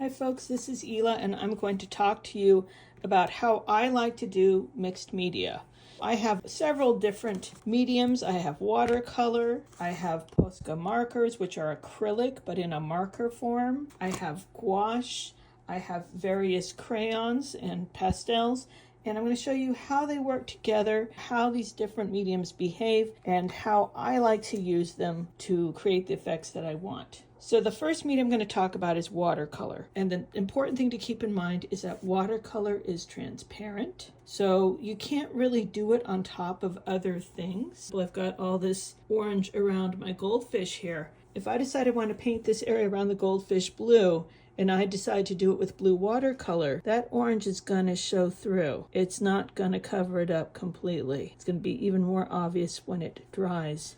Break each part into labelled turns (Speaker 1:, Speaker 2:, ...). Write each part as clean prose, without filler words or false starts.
Speaker 1: Hi folks, this is Ela and I'm going to talk to you about how I like to do mixed media. I have several different mediums. I have watercolor, I have Posca markers, which are acrylic but in a marker form. I have gouache, I have various crayons and pastels, and I'm going to show you how they work together, how these different mediums behave, and how I like to use them to create the effects that I want. So the first medium I'm going to talk about is watercolor. And the important thing to keep in mind is that watercolor is transparent. So you can't really do it on top of other things. Well, I've got all this orange around my goldfish here. If I decide I want to paint this area around the goldfish blue, and I decide to do it with blue watercolor, that orange is going to show through. It's not going to cover it up completely. It's going to be even more obvious when it dries.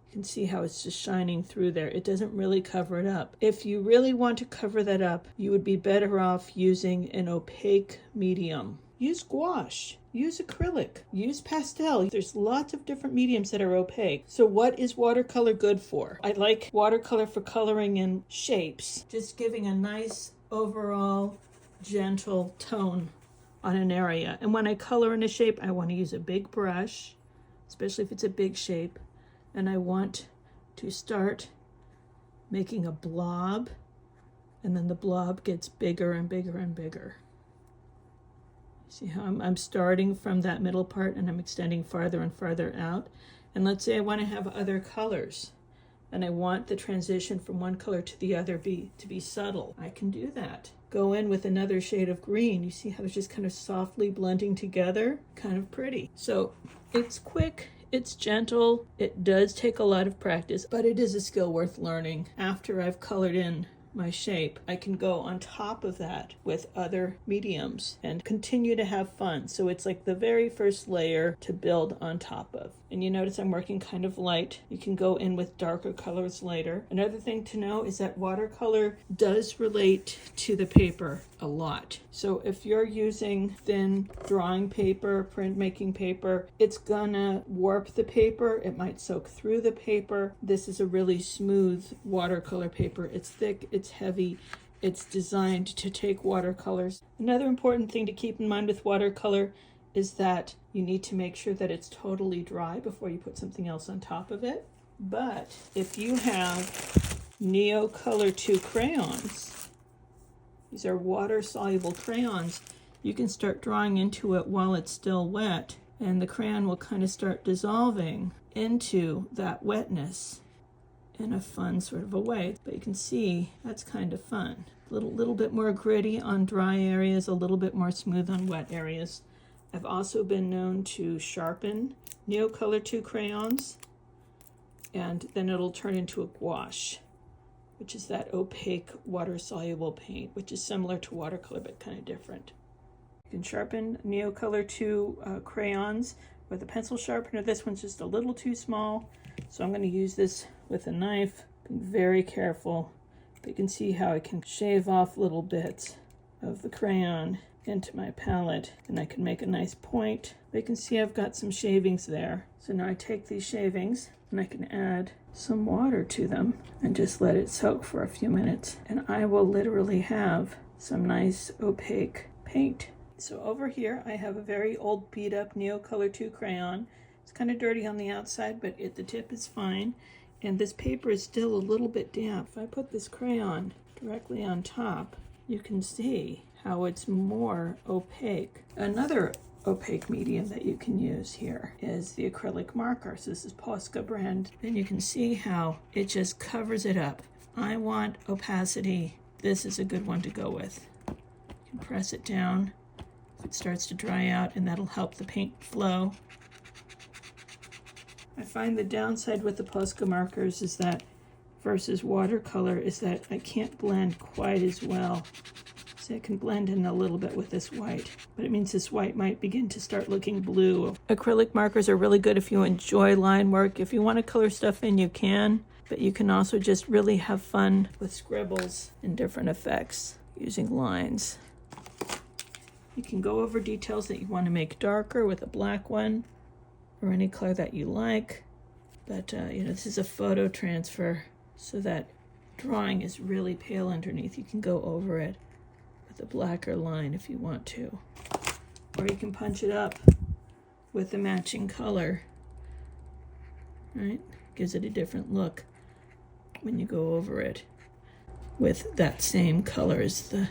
Speaker 1: You can see how it's just shining through there. It doesn't really cover it up. If you really want to cover that up, you would be better off using an opaque medium. Use gouache, use acrylic, use pastel. There's lots of different mediums that are opaque. So what is watercolor good for? I like watercolor for coloring in shapes, just giving a nice overall gentle tone on an area. And when I color in a shape, I want to use a big brush, especially if it's a big shape. And I want to start making a blob, and then the blob gets bigger and bigger and bigger. See how I'm starting from that middle part and I'm extending farther and farther out. And let's say I want to have other colors and I want the transition from one color to the other to be subtle. I can do that. Go in with another shade of green. You see how it's just kind of softly blending together? Kind of pretty. So it's quick. It's gentle. It does take a lot of practice, but it is a skill worth learning. After I've colored in my shape, I can go on top of that with other mediums and continue to have fun. So it's like the very first layer to build on top of. And you notice I'm working kind of light. You can go in with darker colors later. Another thing to know is that watercolor does relate to the paper a lot. So if you're using thin drawing paper, printmaking paper, it's gonna warp the paper. It might soak through the paper. This is a really smooth watercolor paper. It's thick, it's heavy. It's designed to take watercolors. Another important thing to keep in mind with watercolor is that you need to make sure that it's totally dry before you put something else on top of it. But if you have Neocolor 2 crayons, these are water-soluble crayons, you can start drawing into it while it's still wet, and the crayon will kind of start dissolving into that wetness in a fun sort of a way. But you can see that's kind of fun. A little bit more gritty on dry areas, a little bit more smooth on wet areas. I've also been known to sharpen Neocolor 2 crayons, and then it'll turn into a gouache, which is that opaque water-soluble paint, which is similar to watercolor but kind of different. You can sharpen Neocolor 2 crayons with a pencil sharpener. This one's just a little too small, so I'm going to use this with a knife. Be very careful, but you can see how I can shave off little bits of the crayon into my palette, and I can make a nice point. But you can see I've got some shavings there. So now I take these shavings and I can add some water to them and just let it soak for a few minutes. And I will literally have some nice opaque paint. So over here I have a very old beat up Neocolor 2 crayon. It's kind of dirty on the outside, but the tip is fine. And this paper is still a little bit damp. If I put this crayon directly on top, you can see how it's more opaque. Another opaque medium that you can use here is the acrylic marker. So this is Posca brand. And you can see how it just covers it up. If I want opacity, this is a good one to go with. You can press it down if it starts to dry out, and that'll help the paint flow. I find the downside with the Posca markers is that versus watercolor is that I can't blend quite as well. So I can blend in a little bit with this white, but it means this white might begin to start looking blue. Acrylic markers are really good if you enjoy line work. If you want to color stuff in, you can, but you can also just really have fun with scribbles and different effects using lines. You can go over details that you want to make darker with a black one or any color that you like. But this is a photo transfer, so that drawing is really pale underneath. You can go over it with a blacker line if you want to. Or you can punch it up with the matching color, right? Gives it a different look when you go over it with that same color as the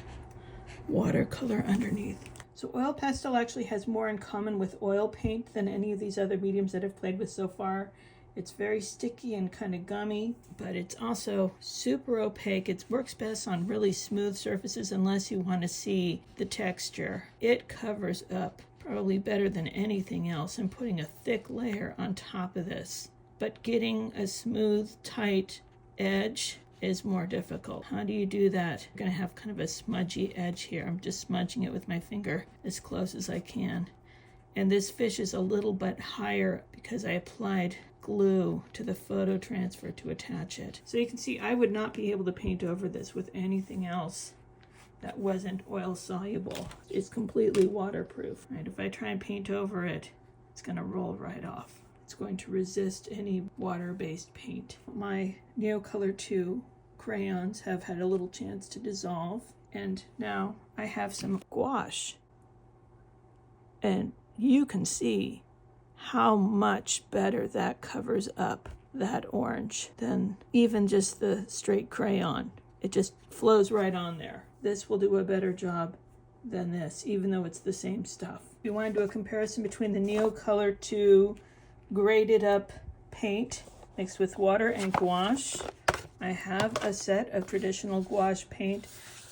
Speaker 1: watercolor underneath. So oil pastel actually has more in common with oil paint than any of these other mediums that I've played with so far. It's very sticky and kind of gummy, but it's also super opaque. It works best on really smooth surfaces unless you want to see the texture. It covers up probably better than anything else and putting a thick layer on top of this. But getting a smooth, tight edge is more difficult. How do you do that? I'm going to have kind of a smudgy edge here. I'm just smudging it with my finger as close as I can. And this fish is a little bit higher because I applied glue to the photo transfer to attach it. So you can see I would not be able to paint over this with anything else that wasn't oil soluble. It's completely waterproof. Right? If I try and paint over it, it's going to roll right off. It's going to resist any water-based paint. My Neocolor 2 crayons have had a little chance to dissolve, and now I have some gouache. And you can see how much better that covers up that orange than even just the straight crayon. It just flows right on there. This will do a better job than this, even though it's the same stuff. If you want to do a comparison between the Neocolor 2 graded up paint mixed with water and gouache, I have a set of traditional gouache paint.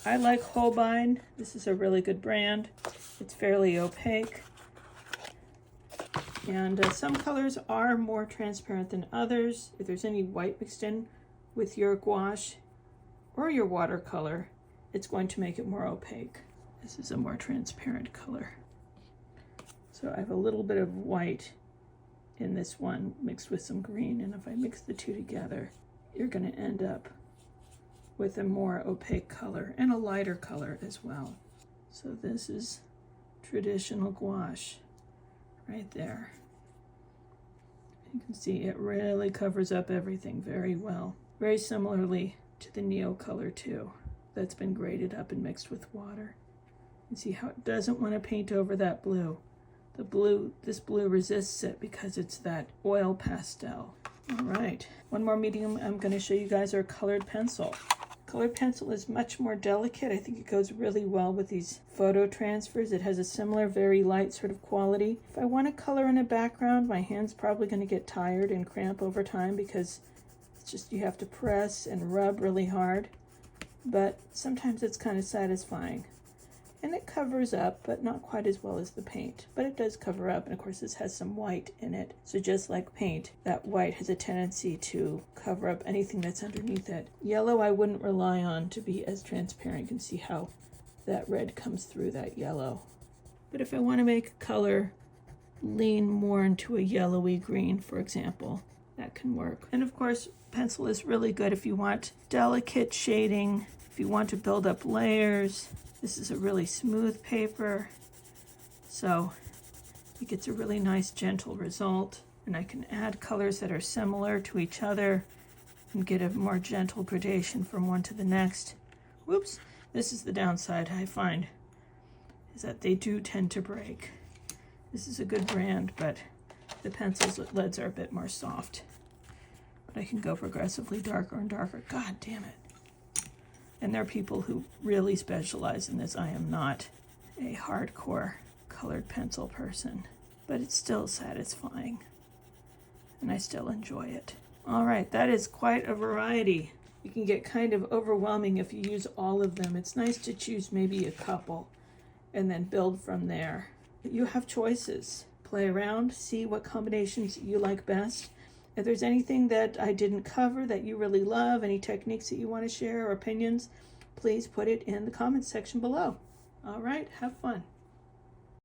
Speaker 1: I like Holbein. This is a really good brand. It's fairly opaque. And some colors are more transparent than others. If there's any white mixed in with your gouache or your watercolor, it's going to make it more opaque. This is a more transparent color. So I have a little bit of white in this one mixed with some green, and if I mix the two together, you're going to end up with a more opaque color and a lighter color as well. So this is traditional gouache right there. You can see it really covers up everything very well. Very similarly to the Neocolor 2 that's been graded up and mixed with water. You see how it doesn't want to paint over that blue. This blue resists it because it's that oil pastel. All right, one more medium I'm going to show you guys are colored pencil. Colored pencil is much more delicate. I think it goes really well with these photo transfers. It has a similar, very light sort of quality. If I want to color in a background, my hand's probably going to get tired and cramp over time because it's just you have to press and rub really hard. But sometimes it's kind of satisfying. And it covers up, but not quite as well as the paint. But it does cover up, and of course this has some white in it. So just like paint, that white has a tendency to cover up anything that's underneath it. Yellow I wouldn't rely on to be as transparent. You can see how that red comes through that yellow. But if I want to make a color lean more into a yellowy green, for example, that can work. And of course, pencil is really good if you want delicate shading, if you want to build up layers. This is a really smooth paper, so it gets a really nice gentle result. And I can add colors that are similar to each other and get a more gentle gradation from one to the next. Whoops, this is the downside I find, is that they do tend to break. This is a good brand, but the pencils with leads are a bit more soft. But I can go progressively darker and darker. God damn it. And there are people who really specialize in this. I am not a hardcore colored pencil person, but it's still satisfying, and I still enjoy it. All right, that is quite a variety. You can get kind of overwhelming if you use all of them. It's nice to choose maybe a couple and then build from there. You have choices. Play around, see what combinations you like best. If there's anything that I didn't cover that you really love, any techniques that you want to share or opinions, please put it in the comments section below. All right, have fun.